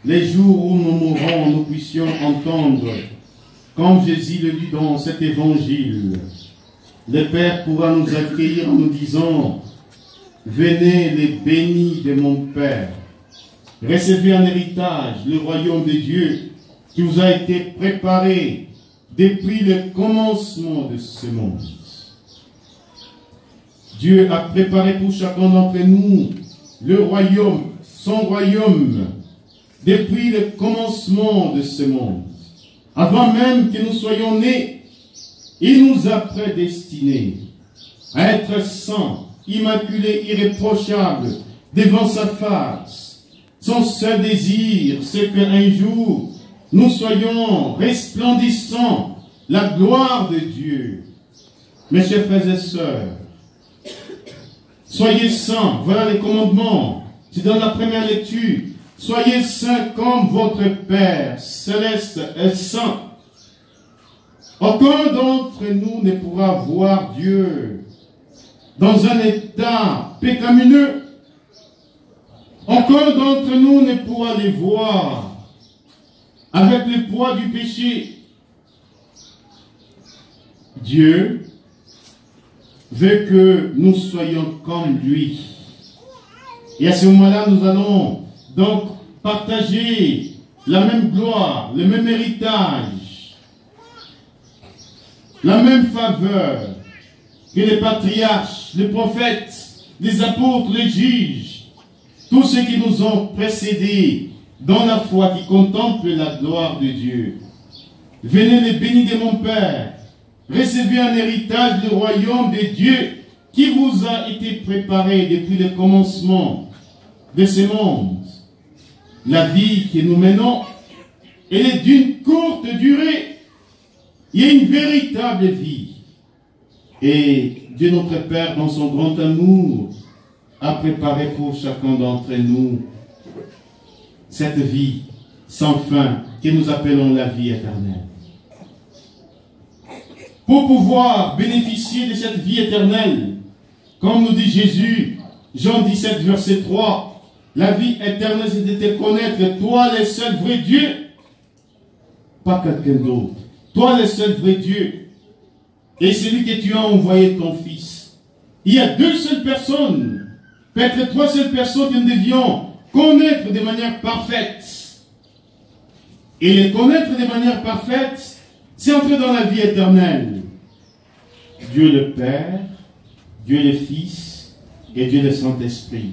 les jours où nous mourrons, nous puissions entendre, comme Jésus le dit dans cet évangile, le Père pourra nous accueillir en nous disant, venez les bénis de mon Père, recevez en héritage le royaume de Dieu qui vous a été préparé depuis le commencement de ce monde. Dieu a préparé pour chacun d'entre nous le royaume, son royaume, depuis le commencement de ce monde. Avant même que nous soyons nés, il nous a prédestinés à être saints, immaculés, irréprochables devant sa face. Son seul désir, c'est qu'un jour, nous soyons resplendissants, la gloire de Dieu. Mes chers frères et sœurs, soyez saints, voilà les commandements. C'est dans la première lecture. Soyez saints comme votre Père céleste est saint. Aucun d'entre nous ne pourra voir Dieu dans un état pécamineux. Aucun d'entre nous ne pourra les voir avec le poids du péché. Dieu veut que nous soyons comme lui. Et à ce moment-là, nous allons donc partager la même gloire, le même héritage, la même faveur que les patriarches, les prophètes, les apôtres, les juges, tous ceux qui nous ont précédés dans la foi, qui contemplent la gloire de Dieu. Venez les bénis de mon Père, recevez en héritage le royaume de Dieu qui vous a été préparé depuis le commencement de ce monde. La vie que nous menons, elle est d'une courte durée. Il y a une véritable vie. Et Dieu notre Père, dans son grand amour, a préparé pour chacun d'entre nous cette vie sans fin que nous appelons la vie éternelle. Pour pouvoir bénéficier de cette vie éternelle, comme nous dit Jésus, Jean 17, verset 3, la vie éternelle, c'est de te connaître, toi le seul vrai Dieu, pas quelqu'un d'autre. Toi le seul vrai Dieu, et celui que tu as envoyé ton Fils. Il y a deux seules personnes, peut-être trois seules personnes que nous devions connaître de manière parfaite. Et les connaître de manière parfaite, c'est entrer dans la vie éternelle. Dieu le Père, Dieu le Fils et Dieu le Saint-Esprit.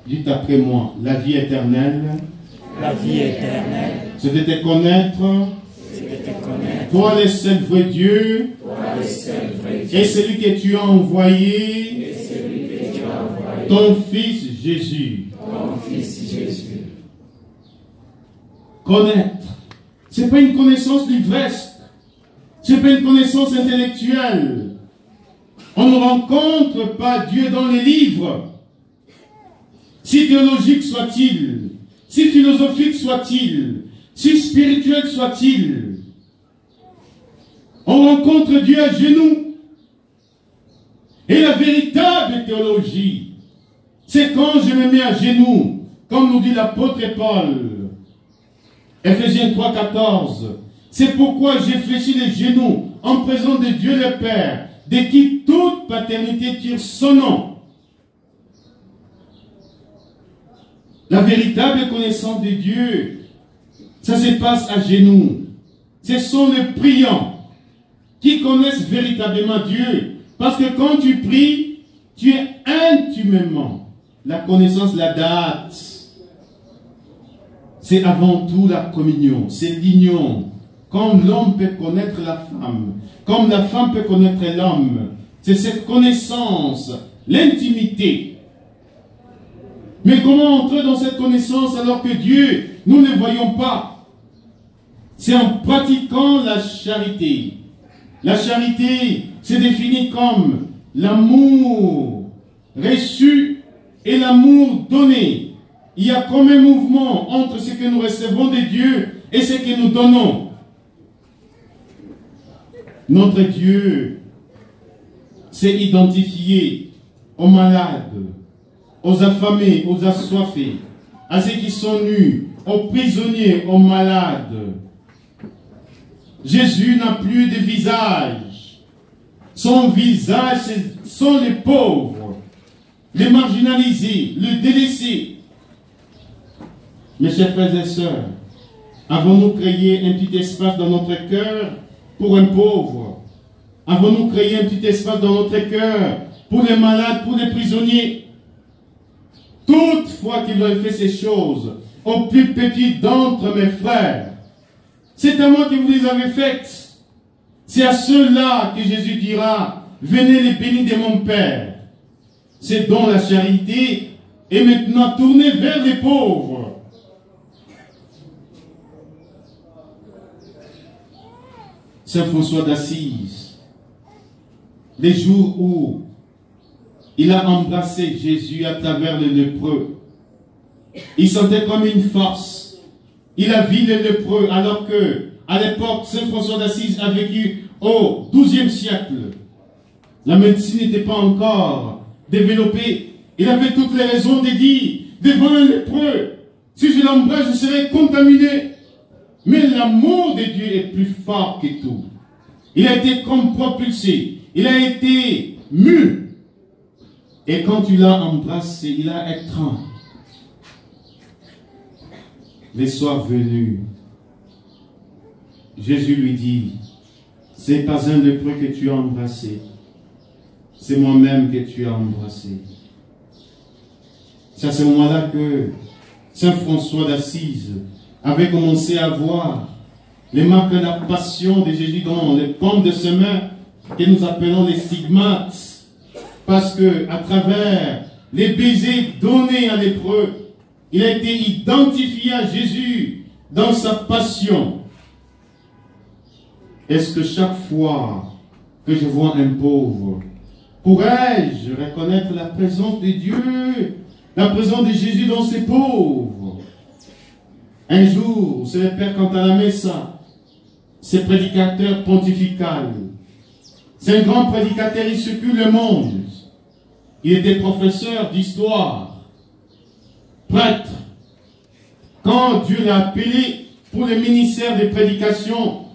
Dites après moi, la vie éternelle. La vie éternelle. C'est de te connaître. Toi le seul vrai Dieu. Et celui que tu as envoyé. Ton Fils Jésus. Connaître. Ce n'est pas une connaissance livresque. Ce n'est pas une connaissance intellectuelle. On ne rencontre pas Dieu dans les livres. Si théologique soit-il, si philosophique soit-il, si spirituel soit-il, on rencontre Dieu à genoux. Et la véritable théologie, c'est quand je me mets à genoux, comme nous dit l'apôtre Paul, Ephésiens 3, 14. C'est pourquoi j'ai fléchi les genoux en présence de Dieu le Père, de qui toute paternité tire son nom. La véritable connaissance de Dieu, ça se passe à genoux. Ce sont les priants qui connaissent véritablement Dieu. Parce que quand tu pries, tu es intimement. La connaissance, la date, c'est avant tout la communion, c'est l'union. Comme l'homme peut connaître la femme, comme la femme peut connaître l'homme. C'est cette connaissance, l'intimité. Mais comment entrer dans cette connaissance alors que Dieu, nous ne voyons pas? C'est en pratiquant la charité. La charité, c'est défini comme l'amour reçu et l'amour donné. Il y a comme un mouvement entre ce que nous recevons de Dieu et ce que nous donnons. Notre Dieu s'est identifié aux malades, aux affamés, aux assoiffés, à ceux qui sont nus, aux prisonniers, aux malades. Jésus n'a plus de visage. Son visage, ce sont les pauvres, les marginalisés, les délaissés. Mes chers frères et sœurs, avons-nous créé un petit espace dans notre cœur pour un pauvre? Avons-nous créé un petit espace dans notre cœur pour les malades, pour les prisonniers? Toutefois qu'ils ont fait ces choses, aux plus petits d'entre mes frères, c'est à moi que vous les avez faites. C'est à ceux-là que Jésus dira, venez les bénis de mon Père. C'est donc la charité est maintenant tournée vers les pauvres. Saint François d'Assise, les jours où il a embrassé Jésus à travers le lépreux, il sentait comme une force. Il a vu les lépreux alors que, à l'époque, Saint François d'Assise a vécu au XIIe siècle. La médecine n'était pas encore développée. Il avait toutes les raisons de dire, devant un lépreux, si je l'embrasse, je serai contaminé. Mais l'amour de Dieu est plus fort que tout. Il a été comme propulsé. Il a été mu. Et quand tu l'as embrassé, il a étreint. Les soirs venus, Jésus lui dit, c'est pas un lépreux que tu as embrassé, c'est moi-même que tu as embrassé. C'est à ce moment-là que Saint François d'Assise avait commencé à voir les marques de la passion de Jésus dans les paumes de ses mains, que nous appelons les stigmates, parce que à travers les baisers donnés à lépreux, il a été identifié à Jésus dans sa passion. Est-ce que chaque fois que je vois un pauvre, pourrais-je reconnaître la présence de Dieu, la présence de Jésus dans ces pauvres? Un jour, c'est le Père Cantalame Messa, ce prédicateur pontifical. C'est un grand prédicateur, il secoue le monde. Il était professeur d'histoire, prêtre. Quand Dieu l'a appelé pour le ministère de prédication,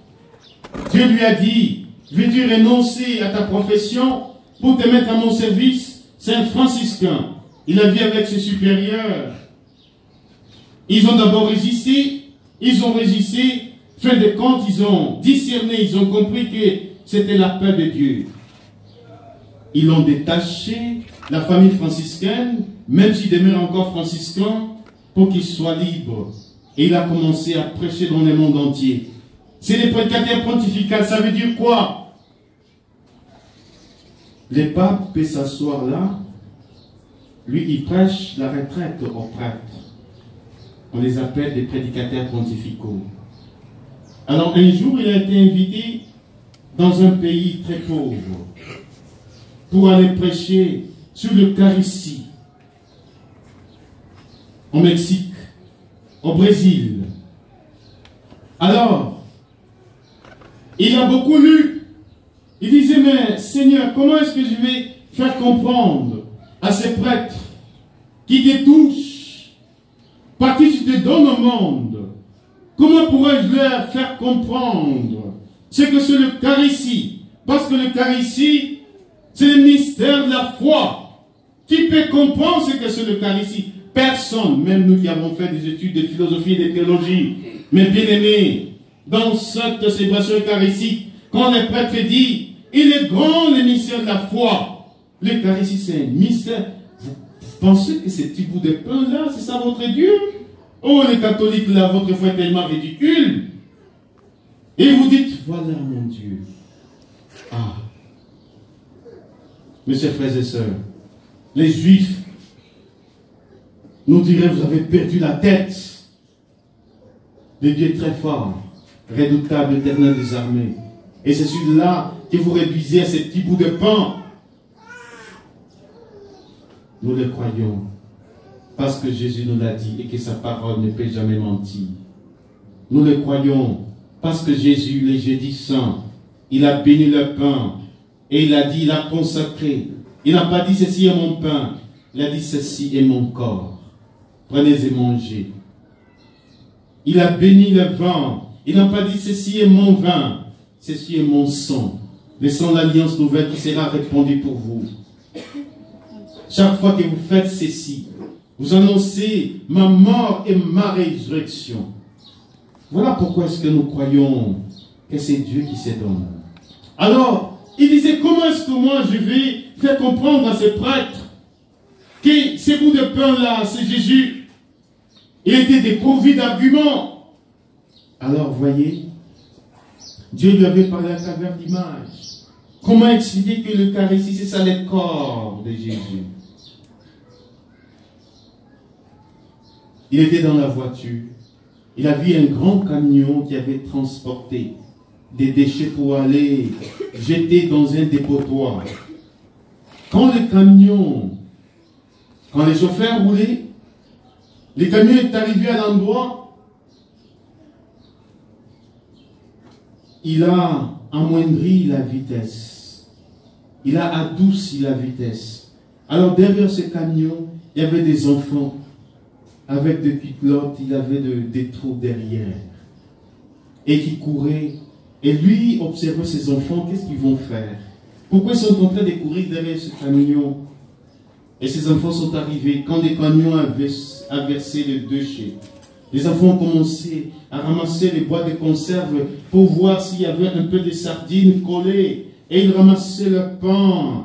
Dieu lui a dit, veux-tu renoncer à ta profession pour te mettre à mon service? C'est un franciscain. Il a vu avec ses supérieurs. Ils ont d'abord résisté. Ils ont résisté. Fin de compte, ils ont discerné. Ils ont compris que c'était la paix de Dieu. Ils l'ont détaché, la famille franciscaine, même s'il demeure encore franciscain, pour qu'il soit libre. Et il a commencé à prêcher dans le monde entier. C'est le prédicateur pontifical, ça veut dire quoi? Le pape peut s'asseoir là, lui il prêche la retraite aux prêtres. On les appelle des prédicateurs pontificaux. Alors un jour il a été invité dans un pays très pauvre pour aller prêcher sur l'Eucharistie au Mexique, au Brésil. Alors, il a beaucoup lu. Il disait, mais Seigneur, comment est-ce que je vais faire comprendre à ces prêtres qui te touchent, par qui tu te donnes au monde? Comment pourrais-je leur faire comprendre ce que c'est l'Eucharistie? Parce que l'Eucharistie, c'est le mystère de la foi. Qui peut comprendre ce que c'est l'Eucharistie? Personne, même nous qui avons fait des études de philosophie et de théologie. Mais bien aimés, dans cette célébration eucharistique, quand le prêtre dit, il est grand le mystère de la foi. L'Eucharistie, c'est un mystère. Vous pensez que ces petits bouts de pain-là, c'est ça votre Dieu? Oh, les catholiques, là, votre foi est tellement ridicule. Et vous dites, voilà mon Dieu. Ah. Mes chers frères et sœurs, les Juifs nous diraient, vous avez perdu la tête. Le Dieu est très fort, redoutable, éternel des armées. Et c'est celui-là que vous réduisez à ces petits bouts de pain. Nous le croyons, parce que Jésus nous l'a dit et que sa parole ne peut jamais mentir. Nous le croyons, parce que Jésus, le jeudi saint, il a béni le pain et il a dit, il a consacré. Il n'a pas dit ceci est mon pain, il a dit ceci est mon corps. Prenez et mangez. Il a béni le vin. Il n'a pas dit ceci est mon vin, ceci est mon sang. Le sang de l'alliance nouvelle qui sera répandu pour vous. Chaque fois que vous faites ceci, vous annoncez ma mort et ma résurrection. Voilà pourquoi est-ce que nous croyons que c'est Dieu qui se donne. Alors, il disait, comment est-ce que moi je vais faire comprendre à ces prêtres que ces bouts de pain-là, c'est Jésus. Il était dépourvu d'arguments. Alors, voyez, Dieu lui avait parlé à travers l'image. Comment expliquer que l'Eucharistie, c'est ça le corps de Jésus? Il était dans la voiture. Il a vu un grand camion qui avait transporté des déchets pour aller jeter dans un dépotoir. Quand le camion, quand les chauffeurs roulaient, le camion est arrivé à l'endroit, il a amoindri la vitesse. Il a adouci la vitesse. Alors derrière ce camion, il y avait des enfants. Avec des culottes, il avait des trous derrière. Et qui couraient. Et lui observait ses enfants, qu'est-ce qu'ils vont faire? Pourquoi ils sont en train de courir derrière ce camion? Et ces enfants sont arrivés. Quand le camion a versé les déchets, les enfants ont commencé à ramasser les boîtes de conserve pour voir s'il y avait un peu de sardines collées. Et ils ramassaient le pain.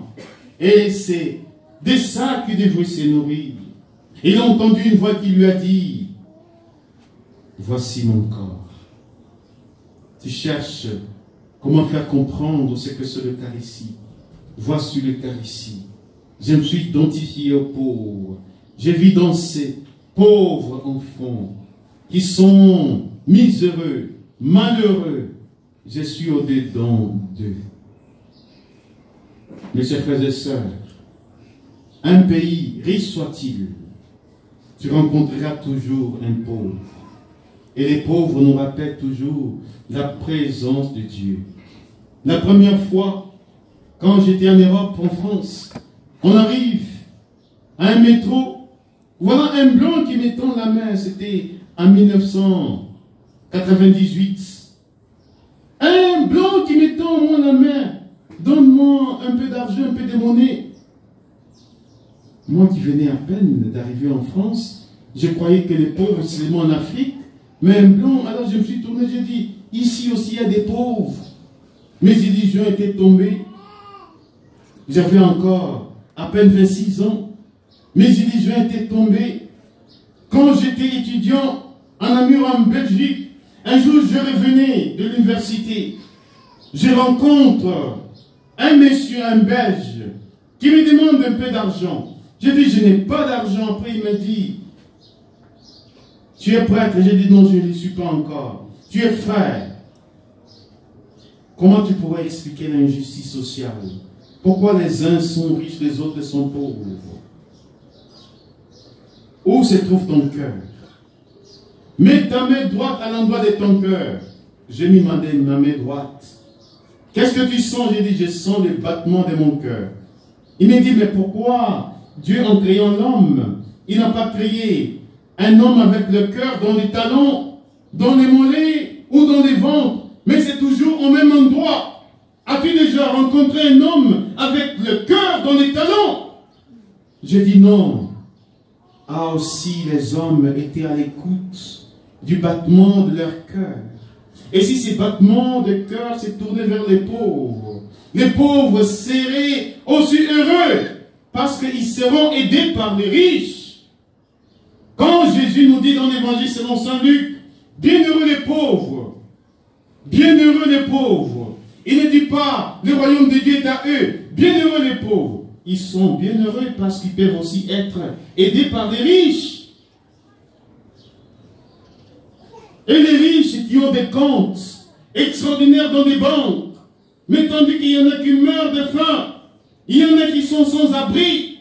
Et c'est de ça qu'ils devaient se nourrir. Il a entendu une voix qui lui a dit, voici mon corps. Tu cherches comment faire comprendre ce que c'est l'Eucharistie. Voici l'Eucharistie. Je me suis identifié aux pauvres. Je vis dans ces pauvres enfants qui sont miséreux, malheureux. Je suis au-dedans d'eux. Mes chers frères et sœurs, un pays, riche soit-il, tu rencontreras toujours un pauvre. Et les pauvres nous rappellent toujours la présence de Dieu. La première fois, quand j'étais en Europe, en France, on arrive à un métro, voilà un blanc qui me tend la main, c'était en 1998. Un blanc qui me tend moi la main, donne-moi un peu d'argent, un peu de monnaie. Moi qui venais à peine d'arriver en France, je croyais que les pauvres, c'est seulement en Afrique, mais un blanc, alors je me suis tourné, j'ai dit, ici aussi il y a des pauvres. Mes illusions étaient tombées. J'avais encore à peine 26 ans. Mes illusions étaient tombées. Quand j'étais étudiant en Namur, en Belgique, un jour je revenais de l'université. Je rencontre un monsieur, un Belge, qui me demande un peu d'argent. J'ai dit, je n'ai pas d'argent. Après, il m'a dit, tu es prêtre? J'ai dit, non, je ne le suis pas encore. Tu es frère. Comment tu pourrais expliquer l'injustice sociale? Pourquoi les uns sont riches, les autres sont pauvres? Où se trouve ton cœur? Mets ta main droite à l'endroit de ton cœur. J'ai mis ma main droite. Qu'est-ce que tu sens? J'ai dit, je sens le battement de mon cœur. Il m'a dit, mais pourquoi Dieu, en créant l'homme, il n'a pas créé un homme avec le cœur dans les talons, dans les mollets ou dans les ventres, mais c'est toujours au même endroit. As-tu déjà rencontré un homme avec le cœur dans les talons? Je dis non. Ah, aussi les hommes étaient à l'écoute du battement de leur cœur. Et si ces battements de cœur s'est tourné vers les pauvres seraient aussi heureux parce qu'ils seront aidés par les riches. Quand Jésus nous dit dans l'évangile selon Saint Luc, bienheureux les pauvres, bienheureux les pauvres. Il ne dit pas le royaume de Dieu est à eux, bienheureux les pauvres. Ils sont bienheureux parce qu'ils peuvent aussi être aidés par les riches. Et les riches qui ont des comptes extraordinaires dans des banques, mais tandis qu'il y en a qui meurent de faim, il y en a qui sont sans abri,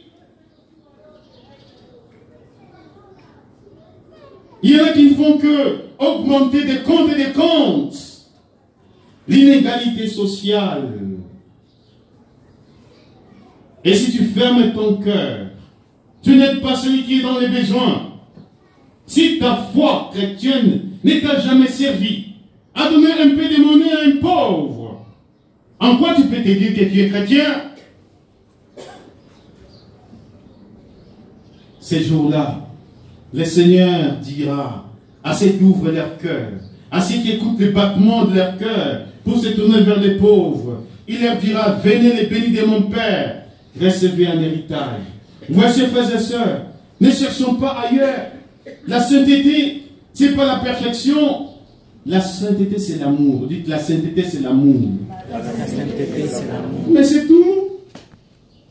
il y en a qui ne font que augmenter des comptes et des comptes. L'inégalité sociale. Et si tu fermes ton cœur, tu n'aides pas celui qui est dans les besoins. Si ta foi chrétienne ne t'a jamais servi à donner un peu de monnaie à un pauvre, en quoi tu peux te dire que tu es chrétien? Ces jours-là, le Seigneur dira à ceux qui ouvrent leur cœur, à ceux qui écoutent le battement de leur cœur pour se tourner vers les pauvres, il leur dira, venez les bénis de mon Père, recevez un héritage. Voici, frères et sœurs, ne cherchons pas ailleurs. La sainteté, ce n'est pas la perfection. La sainteté, c'est l'amour. Dites, la sainteté, c'est l'amour. La sainteté, c'est l'amour. Mais c'est tout.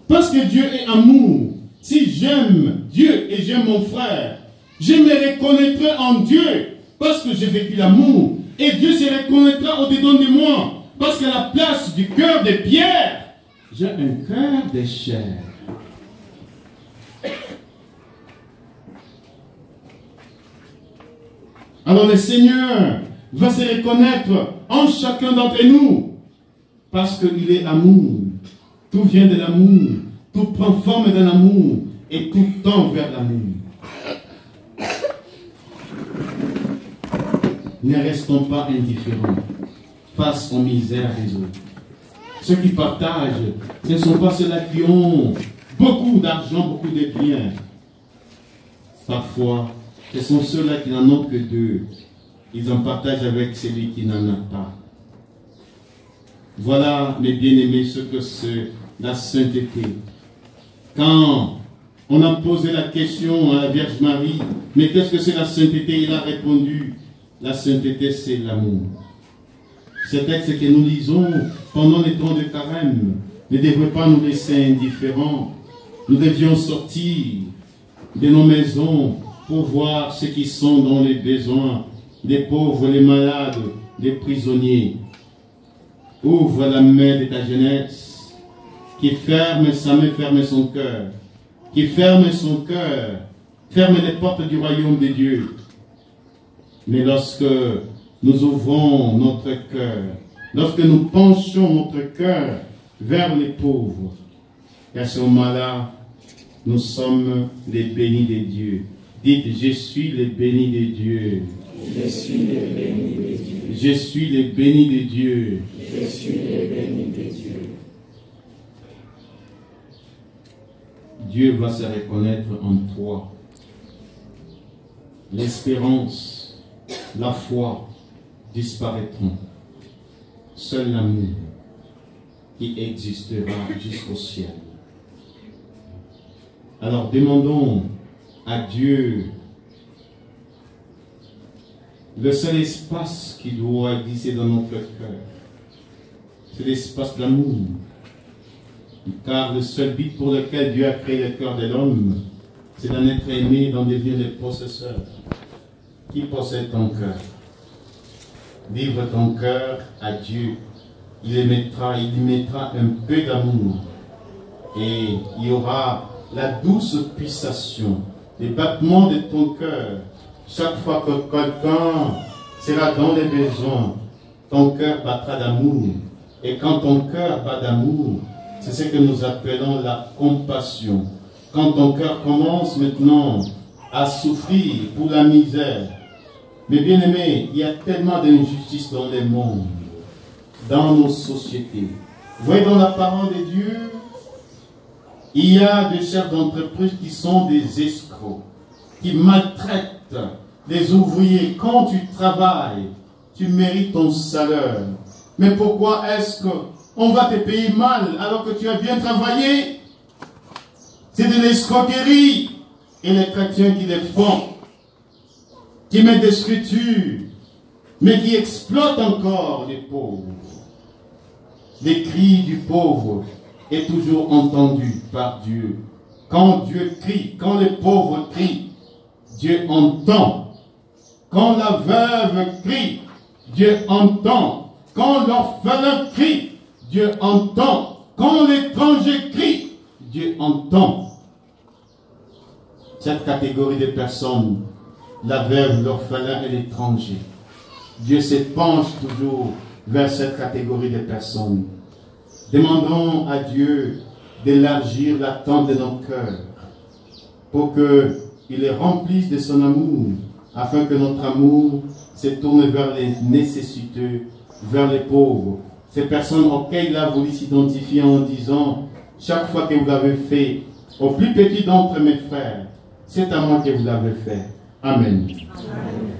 Parce que Dieu est amour. Si j'aime Dieu et j'aime mon frère, je me reconnaîtrai en Dieu parce que j'ai vécu l'amour. Et Dieu se reconnaîtra au-dedans de moi. Parce qu'à la place du cœur de pierre, j'ai un cœur de chair. Alors le Seigneur va se reconnaître en chacun d'entre nous. Parce qu'il est amour. Tout vient de l'amour. Tout prend forme de l'amour. Et tout tend vers l'amour. Ne restons pas indifférents face aux misères des autres. Ceux qui partagent, ce ne sont pas ceux-là qui ont beaucoup d'argent, beaucoup de biens. Parfois, ce sont ceux-là qui n'en ont que deux. Ils en partagent avec celui qui n'en a pas. Voilà, mes bien-aimés, ce que c'est la sainteté. Quand on a posé la question à la Vierge Marie, mais qu'est-ce que c'est la sainteté? Il a répondu, la sainteté, c'est l'amour. Ce texte que nous lisons pendant les temps de carême ne devrait pas nous laisser indifférents. Nous devions sortir de nos maisons pour voir ceux qui sont dans les besoins, les pauvres, les malades, les prisonniers. Ouvre la main de ta jeunesse, qui ferme sa main, ferme son cœur, qui ferme son cœur, ferme les portes du royaume de Dieu. Mais lorsque nous ouvrons notre cœur, lorsque nous penchons notre cœur vers les pauvres, et à ce moment-là, nous sommes les bénis de Dieu. Dites, je suis les bénis de Dieu. Je suis les bénis de Dieu. Je suis les bénis de Dieu. Je suis les bénis de Dieu. Dieu va se reconnaître en toi. L'espérance, la foi disparaîtront. Seul l'amour qui existera jusqu'au ciel. Alors demandons à Dieu le seul espace qui doit exister dans notre cœur. C'est l'espace d'amour. Car le seul but pour lequel Dieu a créé le cœur de l'homme, c'est d'en être aimé, d'en devenir le possesseur. Qui possède ton cœur? Livre ton cœur à Dieu. Il y mettra un peu d'amour. Et il y aura la douce pulsation, les battements de ton cœur. Chaque fois que quelqu'un sera dans les besoins, ton cœur battra d'amour. Et quand ton cœur bat d'amour, c'est ce que nous appelons la compassion. Quand ton cœur commence maintenant à souffrir pour la misère. Mais bien aimé, il y a tellement d'injustice dans le monde, dans nos sociétés. Vous voyez dans la parole de Dieu, il y a des chefs d'entreprise qui sont des escrocs, qui maltraitent les ouvriers. Quand tu travailles, tu mérites ton salaire. Mais pourquoi est-ce qu'on va te payer mal alors que tu as bien travaillé? C'est de l'escroquerie. Et les chrétiens qui les font, qui mettent des structures, mais qui exploitent encore les pauvres. Les cris du pauvre est toujours entendu par Dieu. Quand Dieu crie, quand les pauvres crient, Dieu entend. Quand la veuve crie, Dieu entend. Quand l'orphelin crie, Dieu entend. Quand l'étranger crie, Dieu entend. Cette catégorie de personnes, la veuve, l'orphelin et l'étranger, Dieu se penche toujours vers cette catégorie de personnes. Demandons à Dieu d'élargir la tente de nos cœurs pour qu'il les remplisse de son amour, afin que notre amour s'est tourné vers les nécessiteux, vers les pauvres. Ces personnes auxquelles il a voulu s'identifier en disant, chaque fois que vous l'avez fait, au plus petit d'entre mes frères, c'est à moi que vous l'avez fait. Amen. Amen.